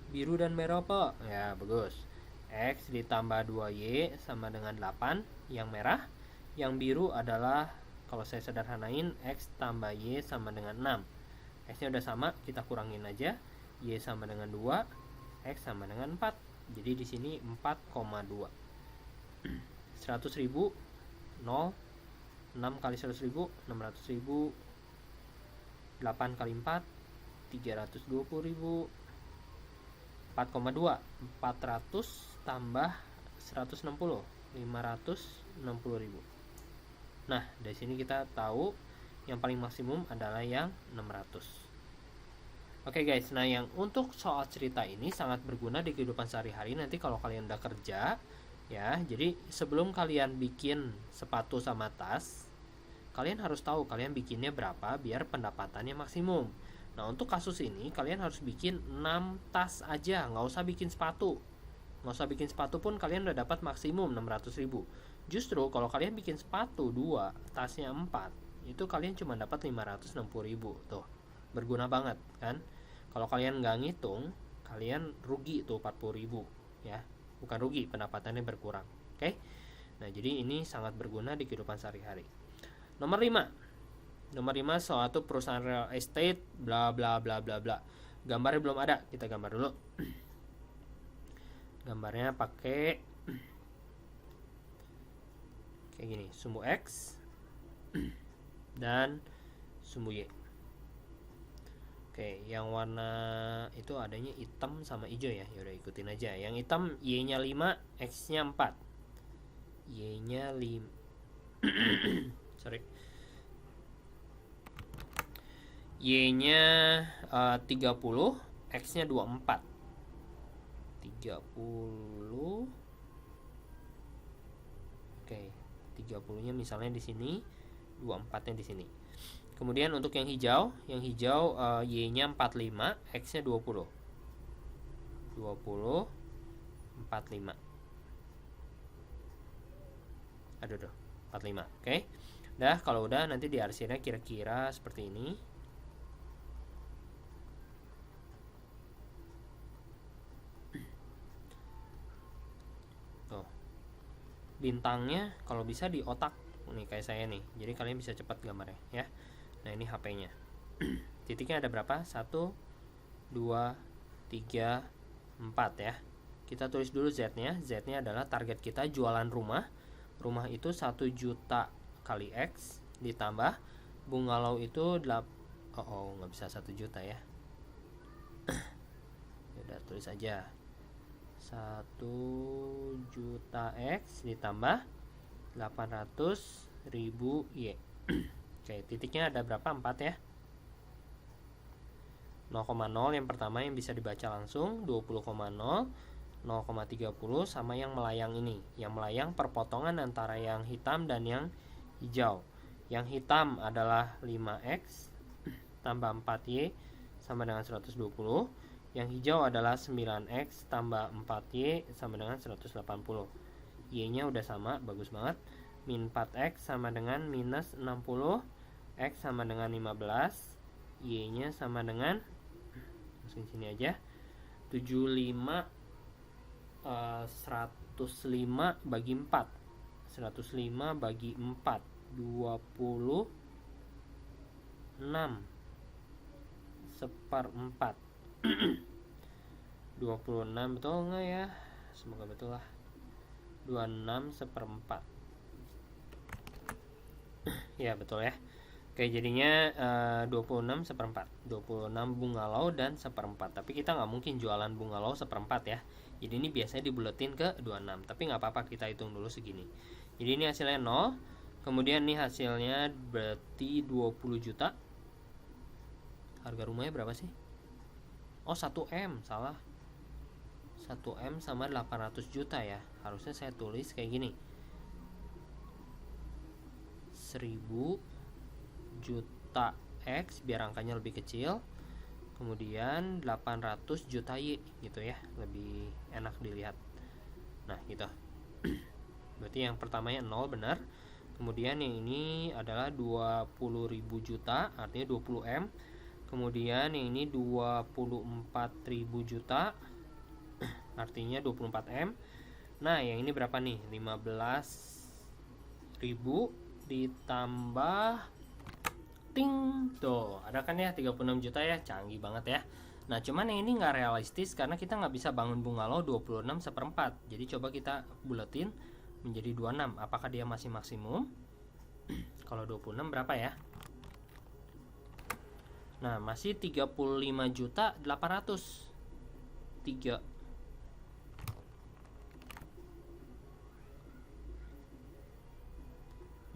Biru dan merah apa? Ya bagus. X ditambah 2Y sama dengan 8. Yang merah. Yang biru adalah, kalau saya sederhanain, X tambah Y sama dengan 6. X nya udah sama, kita kurangin aja. Y sama dengan 2, X sama dengan 4. Jadi di sini 4,2. 100.000 0, 6 kali 100.000 600.000, 8 kali 4 320.000, 4,2 400 tambah 160 560.000. Nah dari sini kita tahu yang paling maksimum adalah yang 600. Oke guys, nah yang untuk soal cerita ini sangat berguna di kehidupan sehari-hari nanti kalau kalian udah kerja ya. Jadi sebelum kalian bikin sepatu sama tas, kalian harus tahu kalian bikinnya berapa biar pendapatannya maksimum. Nah untuk kasus ini kalian harus bikin 6 tas aja, nggak usah bikin sepatu. Nggak usah bikin sepatu pun kalian udah dapat maksimum 600.000. Justru kalau kalian bikin sepatu 2, tasnya 4, itu kalian cuma dapat 560.000. Tuh, berguna banget kan. Kalau kalian nggak ngitung, kalian rugi tuh 40.000 ya. Bukan rugi, pendapatannya berkurang. Oke. Nah, jadi ini sangat berguna di kehidupan sehari-hari. Nomor 5. Nomor 5 suatu perusahaan real estate bla bla bla bla bla. Gambarnya belum ada, kita gambar dulu. Gambarnya pakai kayak gini, sumbu X dan sumbu Y. Oke, yang warna itu adanya hitam sama hijau ya. Yaudah ikutin aja. Yang hitam Y-nya 5, X-nya 4. Y-nya 5. Sorry. Y-nya 30, X-nya 24. 30. Oke, 30-nya misalnya di sini, 24-nya di sini. Kemudian untuk yang hijau Y-nya 45, X-nya 20. 20, 45. Aduh, 45. Oke. Dah, kalau udah nanti di arsirnya kira-kira seperti ini. Tuh. Bintangnya kalau bisa di otak. Nih kayak saya nih. Jadi kalian bisa cepat gambarnya ya. Nah ini HP-nya. Titiknya ada berapa? 1, 2, 3, 4 ya. Kita tulis dulu Z-nya. Z-nya adalah target kita jualan rumah. Rumah itu 1 juta kali X ditambah bungalow itu nggak bisa 1 juta ya. Udah tulis aja 1 juta X ditambah 800.000 Y. Oke, titiknya ada berapa? 4 ya. 0,0 yang pertama yang bisa dibaca langsung, 20,0, 0,30 sama yang melayang ini. Yang melayang perpotongan antara yang hitam dan yang hijau. Yang hitam adalah 5X tambah 4Y sama dengan 120. Yang hijau adalah 9X tambah 4Y sama dengan 180. Y-nya udah sama, bagus banget. Min 4X sama dengan minus 60. X sama dengan 15. Y-nya sama dengan, masukin sini aja, 75 105 bagi 4. 105 bagi 4 26 seperempat. 26 betul nggak ya? Semoga betul lah. 26 seperempat. Ya betul ya. Oke, jadinya 26 seperempat. 26 bungalow dan seperempat. Tapi kita nggak mungkin jualan bungalow seperempat ya. Jadi ini biasanya dibuletin ke 26. Tapi nggak apa-apa, kita hitung dulu segini. Jadi ini hasilnya 0. Kemudian ini hasilnya berarti 20 juta. Harga rumahnya berapa sih? Oh 1M, salah. 1M sama 800 juta ya. Harusnya saya tulis kayak gini. 1000 juta X biar angkanya lebih kecil. kemudian 800 juta Y gitu ya, lebih enak dilihat. Nah gitu. Berarti yang pertamanya 0 benar. Kemudian yang ini adalah 20.000 juta, artinya 20M. Kemudian yang ini 24.000 juta, artinya 24M. Nah yang ini berapa nih? 15.000 ditambah ting, tuh ada kan ya 36 juta ya, canggih banget ya. Nah cuman yang ini nggak realistis karena kita nggak bisa bangun bungalow 26/4. Jadi coba kita buletin menjadi 26. Apakah dia masih maksimum? Kalau 26 berapa ya? Nah masih 35.800.000. 3.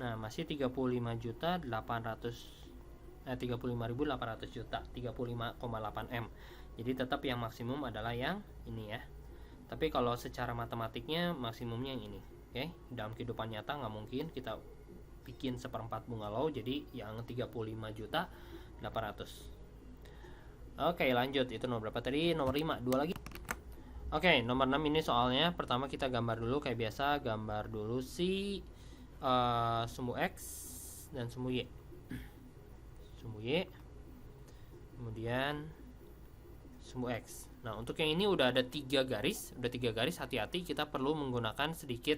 Nah masih 35.800 juta, 35,8M. Jadi tetap yang maksimum adalah yang ini ya. Tapi kalau secara matematiknya maksimumnya yang ini. Oke, dalam kehidupan nyata nggak mungkin kita bikin 1/4 bungalow, jadi yang 35.800. Oke, lanjut. Itu nomor berapa tadi? Nomor 5, 2 lagi. Oke, nomor 6 ini soalnya pertama kita gambar dulu kayak biasa, gambar dulu si sumbu X dan sumbu Y. Sumbu Y, kemudian sumbu X. Nah untuk yang ini udah ada 3 garis, hati-hati kita perlu menggunakan sedikit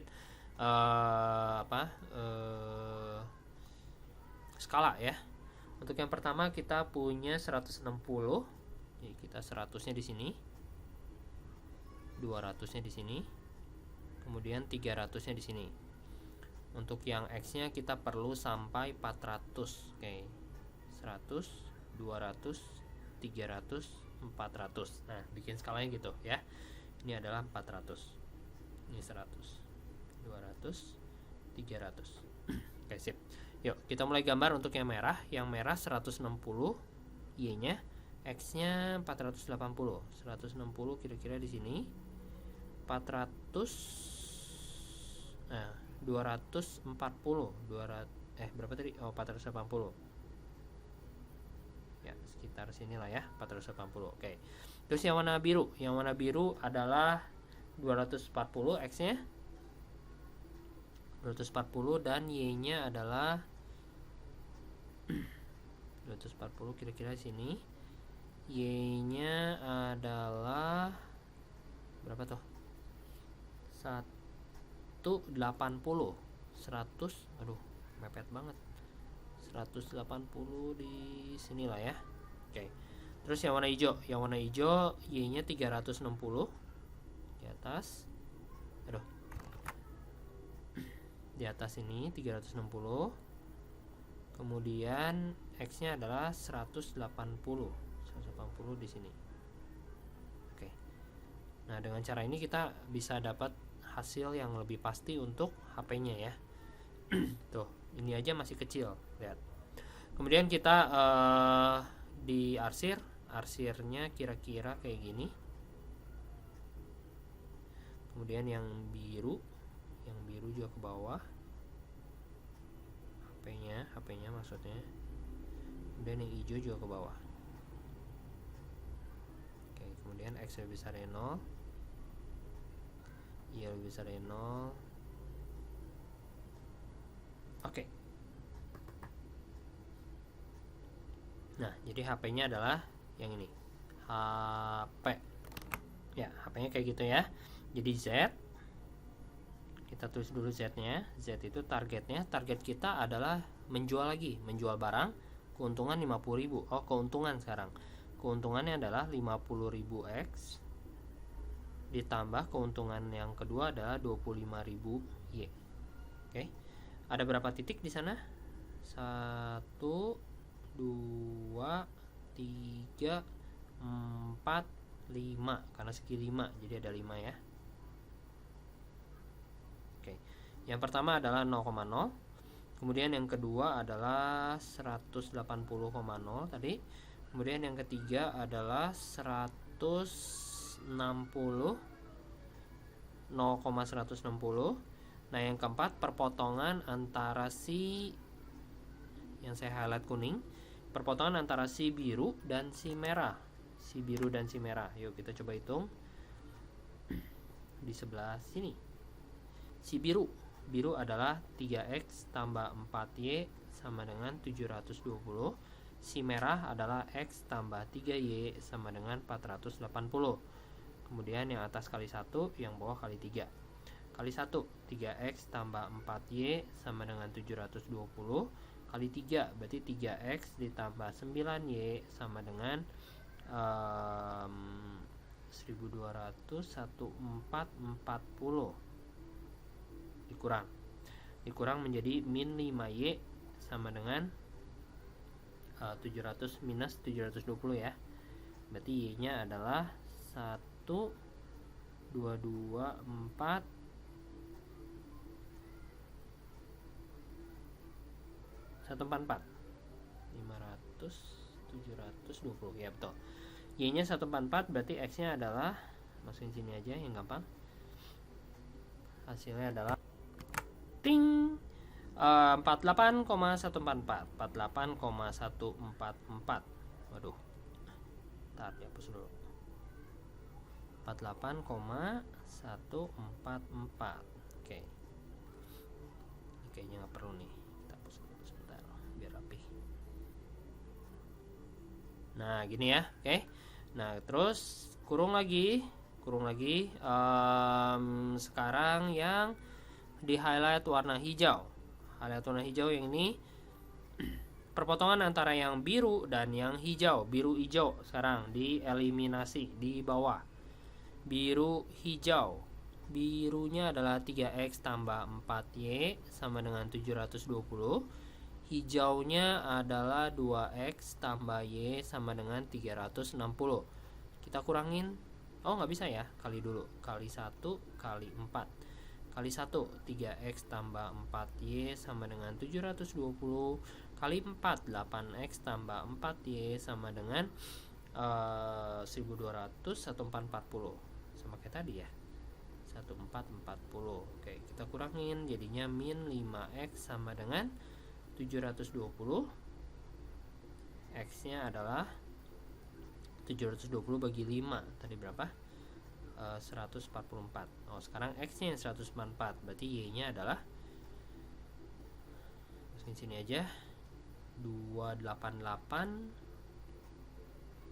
skala ya. Untuk yang pertama kita punya 160, jadi kita 100-nya di sini, 200-nya di sini, kemudian 300-nya di sini. Untuk yang X-nya kita perlu sampai 400. Oke. 100, 200, 300, 400. Nah, bikin skalanya gitu ya. Ini adalah 400. Ini 100, 200, 300. Oke, sip. Yuk, kita mulai gambar untuk yang merah. Yang merah 160, Y-nya, X-nya 480. 160 kira-kira di sini. 400. Nah, 240. Berapa tadi? Oh, 480. Ya, sekitar sinilah ya, 480. Oke. Terus yang warna biru. Yang warna biru adalah 240 X-nya. 240 dan Y-nya adalah 240 kira-kira di sini. Y-nya adalah berapa tuh? 180. 100. Aduh, mepet banget. 180 di sinilah ya. Oke. Terus yang warna hijau. Yang warna hijau Y-nya 360 di atas. Aduh. Di atas ini 360. Kemudian X-nya adalah 180. 180 di sini. Oke. Nah, dengan cara ini kita bisa dapat hasil yang lebih pasti untuk HP-nya ya. Tuh, ini aja masih kecil, lihat. Kemudian kita di arsirnya kira-kira kayak gini. Kemudian yang biru juga ke bawah. HP-nya maksudnya. Kemudian yang hijau juga ke bawah. Oke, kemudian X lebih besar dari 0, Y lebih besar dari 0. Oke. Nah, jadi HP-nya adalah yang ini. HP. Ya, HP-nya kayak gitu ya. Jadi Z. Kita tulis dulu Z-nya. Z itu targetnya. Target kita adalah menjual lagi, menjual barang. Keuntungan 50.000. Oh, keuntungan sekarang. Keuntungannya adalah 50.000 X ditambah keuntungan yang kedua adalah 25.000 Y. Oke. Ada berapa titik di sana? 1, 2, 3, 4, 5. Karena segi 5, jadi ada 5 ya. Oke. Yang pertama adalah 0,0. Kemudian yang kedua adalah 180,0 tadi. Kemudian yang ketiga adalah 160, 0,160. Nah, yang keempat perpotongan antara si yang saya highlight kuning, perpotongan antara si biru dan si merah. si biru dan si merah. Yuk kita coba hitung di sebelah sini. Si biru adalah 3x tambah 4y sama dengan 720. Si merah adalah x tambah 3y sama dengan 480. Kemudian yang atas kali 1, yang bawah kali 3. Kali 1, 3x tambah 4y sama dengan 720. Kali 3, berarti 3x ditambah 9y sama dengan 1200, 1440. Dikurang menjadi min 5y sama dengan 700 minus 720 ya. Berarti y nya adalah 1, 2, 2, 4, 144, 500, 720 ya, betul. Y nya 144, berarti x nya adalah, masukin sini aja yang gampang, hasilnya adalah ting 48,144. 48,144. Waduh, ntar dihapus dulu. 48,144. Oke, ini kayaknya nggak perlu nih, kita hapus dulu sebentar biar rapi. Nah gini ya. Oke, nah terus kurung lagi. Sekarang yang di highlight warna hijau. Highlight warna hijau yang ini perpotongan antara yang biru dan yang hijau. Biru hijau sekarang dieliminasi di bawah. Biru hijau. Birunya adalah 3x tambah 4y sama dengan 720. Hijaunya adalah 2x tambah y sama dengan 360. Kita kurangin. Oh nggak bisa ya, kali dulu. Kali 1 kali 4. Kali 1, 3x tambah 4y sama dengan 720. Kali 4, 8x tambah 4y sama dengan 1200, 1440. Sama kayak tadi ya, 1440. Oke, kita kurangin, jadinya min 5x sama dengan 720. X nya adalah 720 bagi 5. Tadi berapa? 144. Oh, sekarang X nya yang 144. Berarti Y nya adalah, masukin sini aja, 288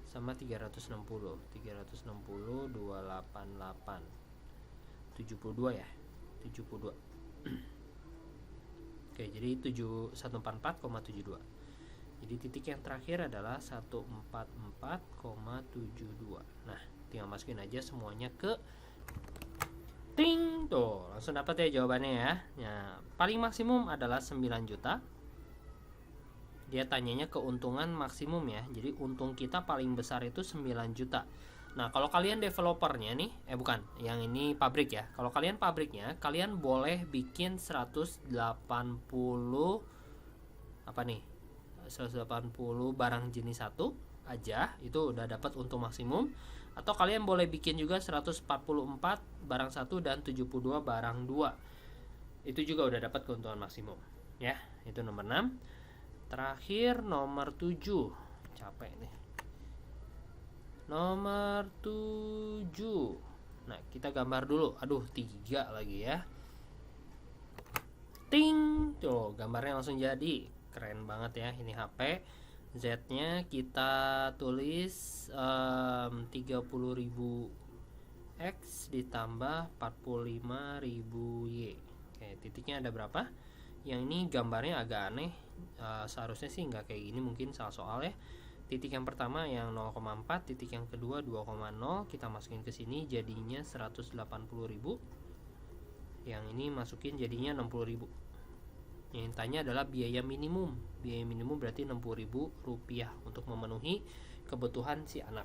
sama 360. 360 288 72 ya. 72. Oke, jadi 144,72. Jadi titik yang terakhir adalah 144,72. Nah, tinggal masukin aja semuanya ke ting, tuh langsung dapat ya jawabannya ya. Nah, paling maksimum adalah 9 juta. Dia tanyanya keuntungan maksimum ya. Jadi untung kita paling besar itu 9 juta. Nah, kalau kalian developernya nih, bukan, yang ini pabrik ya. Kalau kalian pabriknya, kalian boleh bikin 180 apa nih? 180 barang jenis satu aja, itu udah dapat untung maksimum. Atau kalian boleh bikin juga 144 barang satu dan 72 barang dua, itu juga udah dapat keuntungan maksimum ya. Itu nomor 6. Terakhir nomor 7, capek nih, nomor 7. Nah, kita gambar dulu. Aduh, 3 lagi ya. Ting, tuh gambarnya langsung jadi. Keren banget ya ini HP. Z-nya kita tulis 30.000 X ditambah 45.000 Y. Oke, titiknya ada berapa? Yang ini gambarnya agak aneh. Seharusnya sih nggak kayak gini, mungkin salah soal ya. Titik yang pertama yang 0,4, titik yang kedua 2,0, kita masukin ke sini jadinya 180.000. Yang ini masukin jadinya 60.000. Yang tanya adalah biaya minimum. Biaya minimum berarti Rp60.000 untuk memenuhi kebutuhan si anak.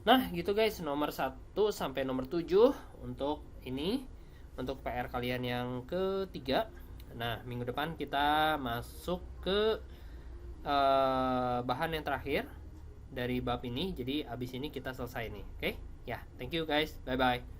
Nah, gitu guys, nomor 1 sampai nomor 7 untuk ini, untuk PR kalian yang ketiga. Nah, minggu depan kita masuk ke bahan yang terakhir dari bab ini. Jadi abis ini kita selesai nih. Oke? Ya, thank you guys. Bye bye.